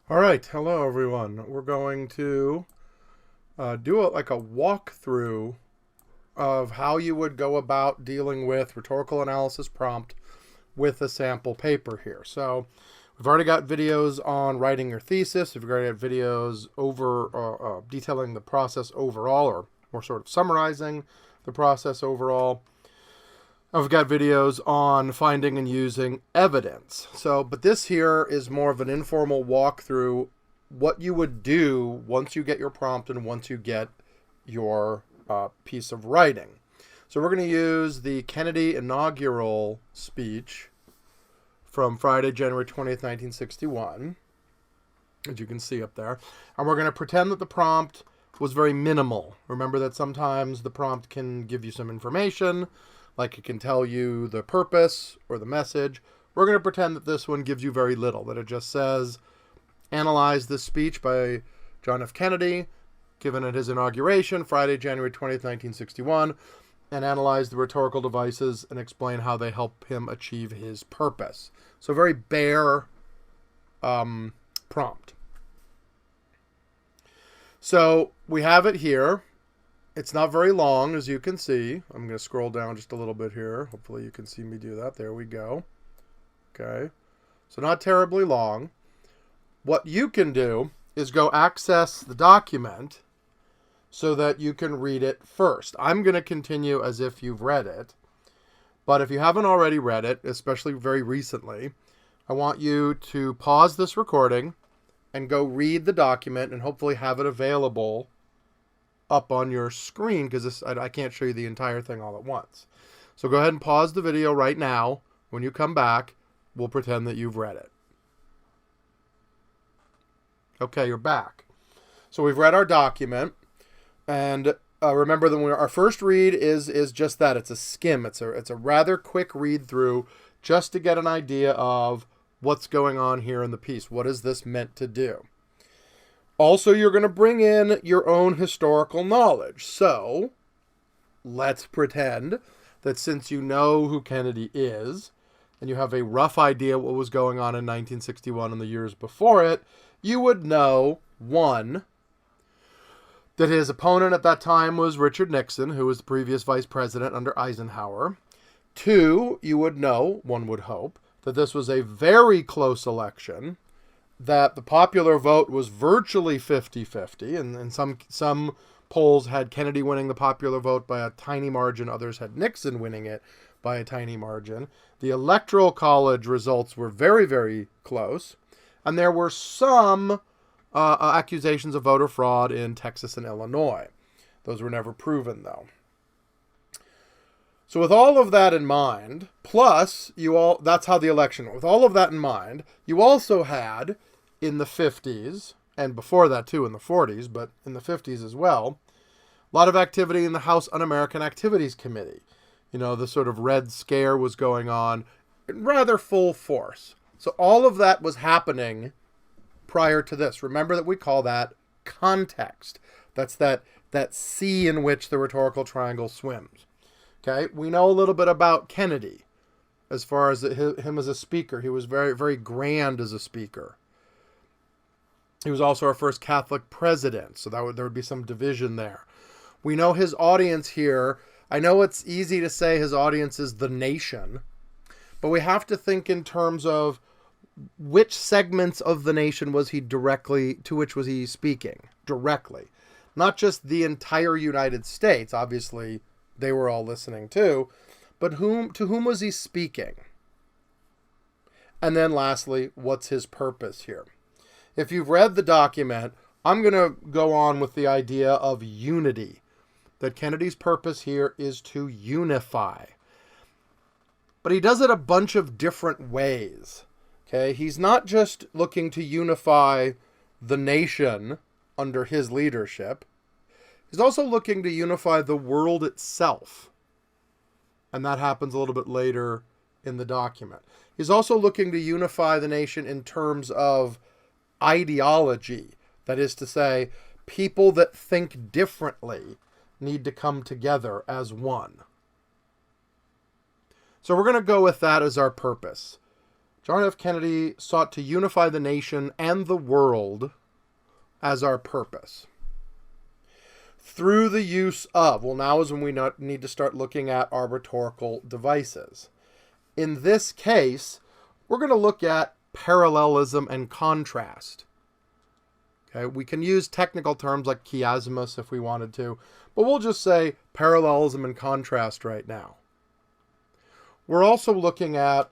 All right, hello everyone. We're going to like a walkthrough of how you would go about dealing with rhetorical analysis prompt with a sample paper here. So we've already got videos on writing your thesis. We've already got videos over detailing the process overall, or more sort of summarizing the process overall. I've got videos on finding and using evidence. But this here is more of an informal walkthrough what you would do once you get your prompt and once you get your piece of writing. So we're going to use the Kennedy inaugural speech from Friday, January 20th, 1961, as you can see up there. And we're going to pretend that the prompt was very minimal. Remember that sometimes the prompt can give you some information, like it can tell you the purpose or the message. We're going to pretend that this one gives you very little, that it just says, analyze this speech by John F. Kennedy, given at his inauguration, Friday, January 20th, 1961, and analyze the rhetorical devices and explain how they help him achieve his purpose. So very bare prompt. So we have it here. It's not very long, as you can see. I'm going to scroll down just a little bit here. Hopefully you can see me do that. There we go. Okay. So not terribly long. What you can do is go access the document so that you can read it first. I'm going to continue as if you've read it. But if you haven't already read it, especially very recently, I want you to pause this recording and go read the document and hopefully have it available up on your screen, because I can't show you the entire thing all at once. So go ahead and pause the video right now. When you come back, we'll pretend that you've read it. Okay, you're back. So we've read our document, and remember that our first read is just that. It's a skim. It's a rather quick read through just to get an idea of what's going on here in the piece. What is this meant to do? Also, you're going to bring in your own historical knowledge. So let's pretend that since you know who Kennedy is and you have a rough idea what was going on in 1961 and the years before it, you would know, one, that his opponent at that time was Richard Nixon, who was the previous vice president under Eisenhower. Two, you would know, one would hope, that this was a very close election, that the popular vote was virtually 50-50, and some polls had Kennedy winning the popular vote by a tiny margin, others had Nixon winning it by a tiny margin. The Electoral College results were very, very close, and there were some accusations of voter fraud in Texas and Illinois. Those were never proven, though. So with all of that in mind, plus that's how the election went. With all of that in mind, you also had in the 50s, and before that too in the 40s, but in the 50s as well, a lot of activity in the House Un-American Activities Committee. You know, the sort of Red Scare was going on in rather full force. So all of that was happening prior to this. Remember that we call that context. That's that sea in which the rhetorical triangle swims. Okay, we know a little bit about Kennedy as far as him as a speaker. He was very, very grand as a speaker. He was also our first Catholic president, so there would be some division there. We know his audience here. I know it's easy to say his audience is the nation, but we have to think in terms of which segments of the nation was he speaking directly. Not just the entire United States, obviously they were all listening too, but to whom was he speaking? And then lastly, what's his purpose here? If you've read the document, I'm going to go on with the idea of unity. That Kennedy's purpose here is to unify. But he does it a bunch of different ways. Okay, he's not just looking to unify the nation under his leadership. He's also looking to unify the world itself. And that happens a little bit later in the document. He's also looking to unify the nation in terms of ideology. That is to say, people that think differently need to come together as one. So we're going to go with that as our purpose. John F. Kennedy sought to unify the nation and the world as our purpose. Through the use of, well, now is when we need to start looking at our rhetorical devices. In this case, we're going to look at parallelism and contrast. Okay, we can use technical terms like chiasmus if we wanted to, but we'll just say parallelism and contrast right now. We're also looking at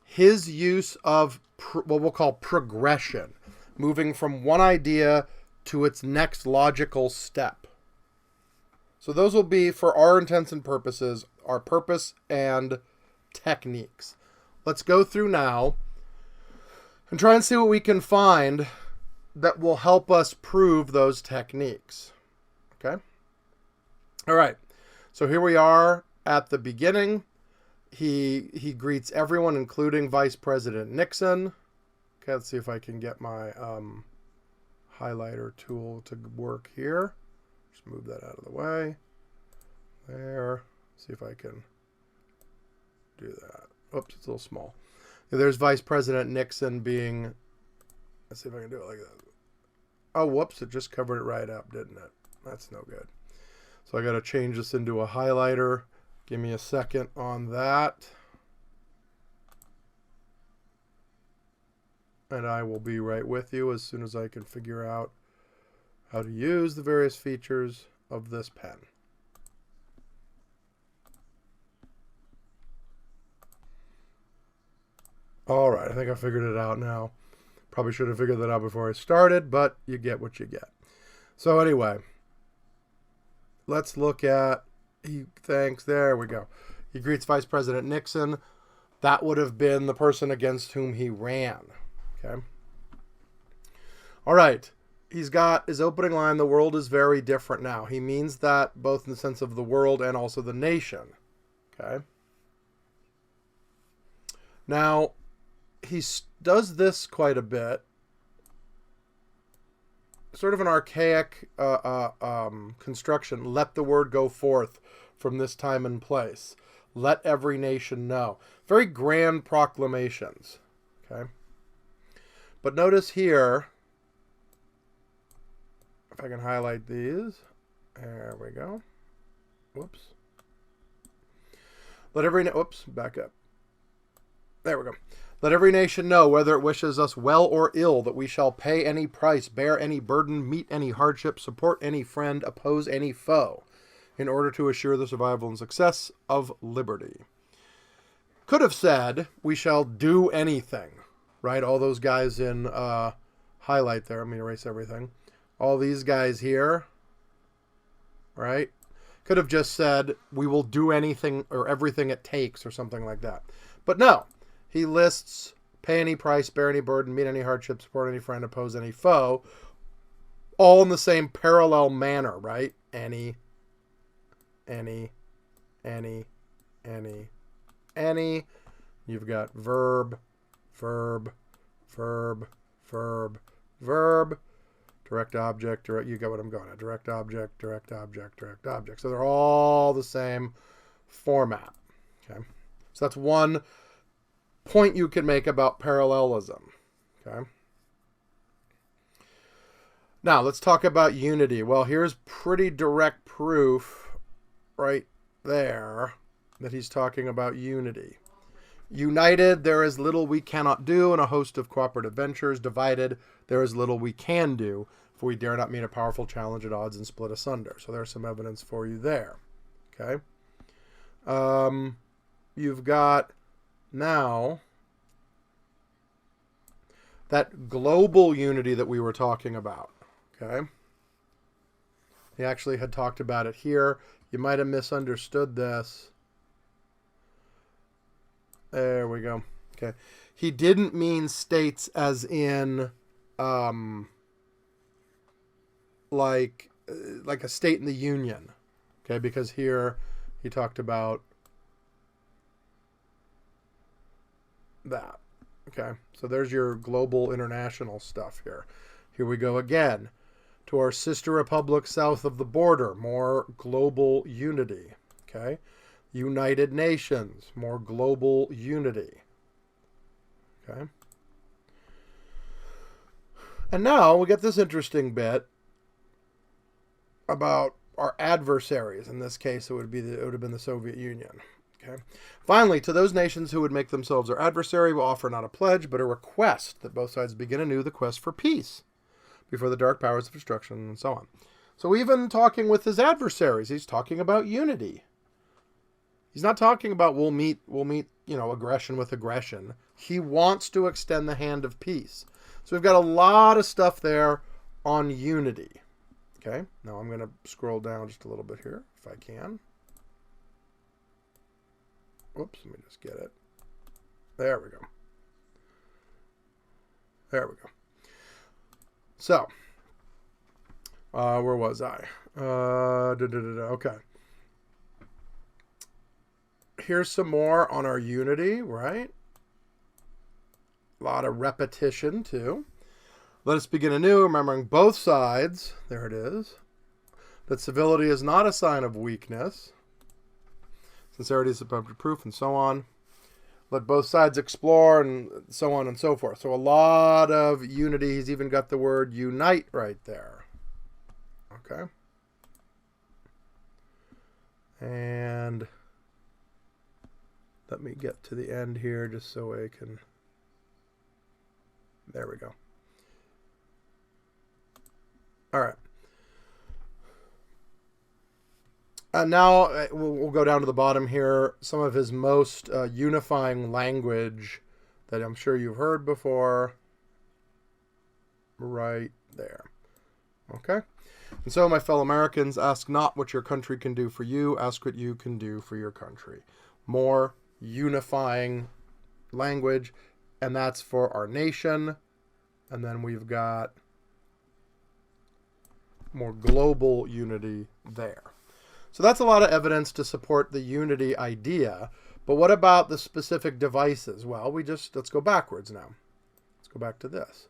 his use of what we'll call progression, moving from one idea to its next logical step. So those will be, for our intents and purposes, our purpose and techniques. Let's go through now and try and see what we can find that will help us prove those techniques. Okay? All right. So here we are at the beginning. He greets everyone, including Vice President Nixon. Okay, let's see if I can get my highlighter tool to work here. Just move that out of the way. There. See if I can do that. Oops, it's a little small. There's Vice President Nixon being... Let's see if I can do it like that. Oh, whoops, it just covered it right up, didn't it? That's no good. So I got to change this into a highlighter. Give me a second on that. And I will be right with you as soon as I can figure out how to use the various features of this pen. All right, I think I figured it out now. Probably should have figured that out before I started, but you get what you get. So anyway, let's look at, there we go. He greets Vice President Nixon. That would have been the person against whom he ran. Okay. All right. He's got his opening line, the world is very different now. He means that both in the sense of the world and also the nation. Okay. Now, he does this quite a bit. Sort of an archaic construction. Let the word go forth from this time and place. Let every nation know. Very grand proclamations. Okay. But notice here, if I can highlight these. There we go. Whoops. Whoops, back up. There we go. Let every nation know, whether it wishes us well or ill, that we shall pay any price, bear any burden, meet any hardship, support any friend, oppose any foe, in order to assure the survival and success of liberty. Could have said, we shall do anything, right? All those guys in highlight there. Let me erase everything. All these guys here, right? Could have just said, we will do anything or everything it takes or something like that. But no. He lists pay any price, bear any burden, meet any hardship, support any friend, oppose any foe, all in the same parallel manner, right? Any. You've got verb, direct object, you get what I'm going at. Direct object. So they're all the same format. Okay. So that's one point you can make about parallelism. Okay. Now let's talk about unity. Well, here's pretty direct proof right there that he's talking about unity. United, there is little we cannot do in a host of cooperative ventures. Divided, there is little we can do, for we dare not meet a powerful challenge at odds and split asunder. So there's some evidence for you there. Okay. You've got now that global unity that we were talking about. Okay. He actually had talked about it here. You might have misunderstood this. There we go. Okay. He didn't mean states as in like a state in the union. Okay, because here he talked about that. Okay, so there's your global international stuff here. Here we go again to our sister republic south of the border, more global unity. Okay, United Nations, more global unity. Okay. And now we get this interesting bit about our adversaries. In this case, it would have been the Soviet Union. Okay. Finally, to those nations who would make themselves our adversary, will offer not a pledge, but a request that both sides begin anew the quest for peace before the dark powers of destruction, and so on. So even talking with his adversaries, he's talking about unity. He's not talking about we'll meet, aggression with aggression. He wants to extend the hand of peace. So we've got a lot of stuff there on unity. Okay, now I'm going to scroll down just a little bit here, if I can. Whoops, let me just get it. There we go. There we go. So, where was I? Okay. Here's some more on our unity, right? A lot of repetition, too. Let us begin anew, remembering both sides. There it is. That civility is not a sign of weakness. Sincerity is above proof, and so on. Let both sides explore, and so on and so forth. So a lot of unity. He's even got the word unite right there. Okay. And let me get to the end here just so I can... There we go. All right. Now we'll go down to the bottom here. Some of his most unifying language that I'm sure you've heard before. Right there. Okay. And so, my fellow Americans, ask not what your country can do for you. Ask what you can do for your country. More unifying language. And that's for our nation. And then we've got more global unity there. So that's a lot of evidence to support the unity idea. But what about the specific devices? Well, let's go backwards now. Let's go back to this.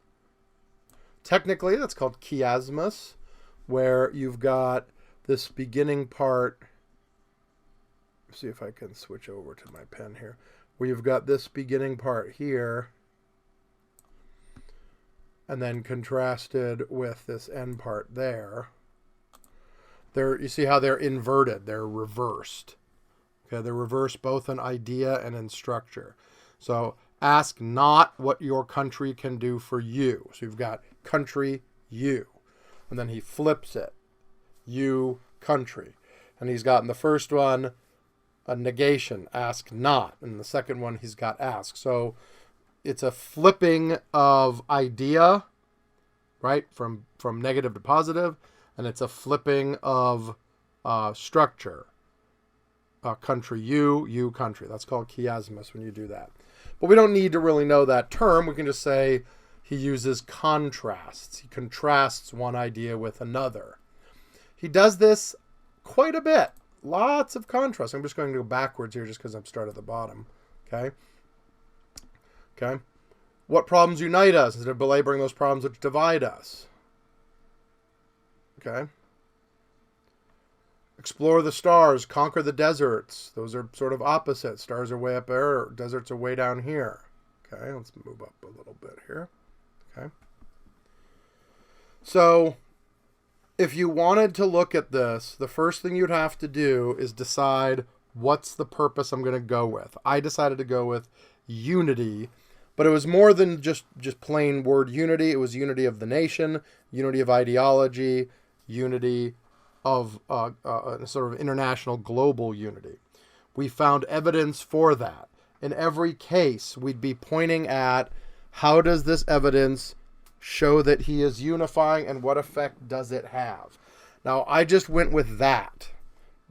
Technically, that's called chiasmus, where you've got this beginning part. Let's see if I can switch over to my pen here. Where you've got this beginning part here, and then contrasted with this end part there. You see how they're inverted. They're reversed. Okay, they're reversed both in idea and in structure. So ask not what your country can do for you. So you've got country, you. And then he flips it. You, country. And he's got in the first one a negation, ask not. And in the second one, he's got ask. So it's a flipping of idea, right, from negative to positive. And it's a flipping of structure. Country, you, country. That's called chiasmus when you do that. But we don't need to really know that term. We can just say he uses contrasts. He contrasts one idea with another. He does this quite a bit. Lots of contrast. I'm just going to go backwards here just because I'm starting at the bottom. Okay. What problems unite us instead of belaboring those problems which divide us? Okay. Explore the stars, conquer the deserts. Those are sort of opposite. Stars are way up there, deserts are way down here. Okay, let's move up a little bit here. Okay. So, if you wanted to look at this, the first thing you'd have to do is decide what's the purpose I'm going to go with. I decided to go with unity, but it was more than just plain word unity. It was unity of the nation, unity of ideology, unity of sort of international global unity. We found evidence for that. In every case, we'd be pointing at how does this evidence show that he is unifying and what effect does it have? Now, I just went with that.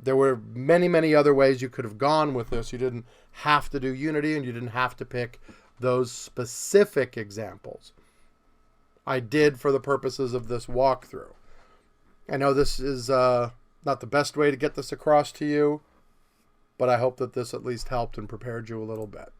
There were many, many other ways you could have gone with this. You didn't have to do unity and you didn't have to pick those specific examples. I did for the purposes of this walkthrough. I know this is not the best way to get this across to you, but I hope that this at least helped and prepared you a little bit.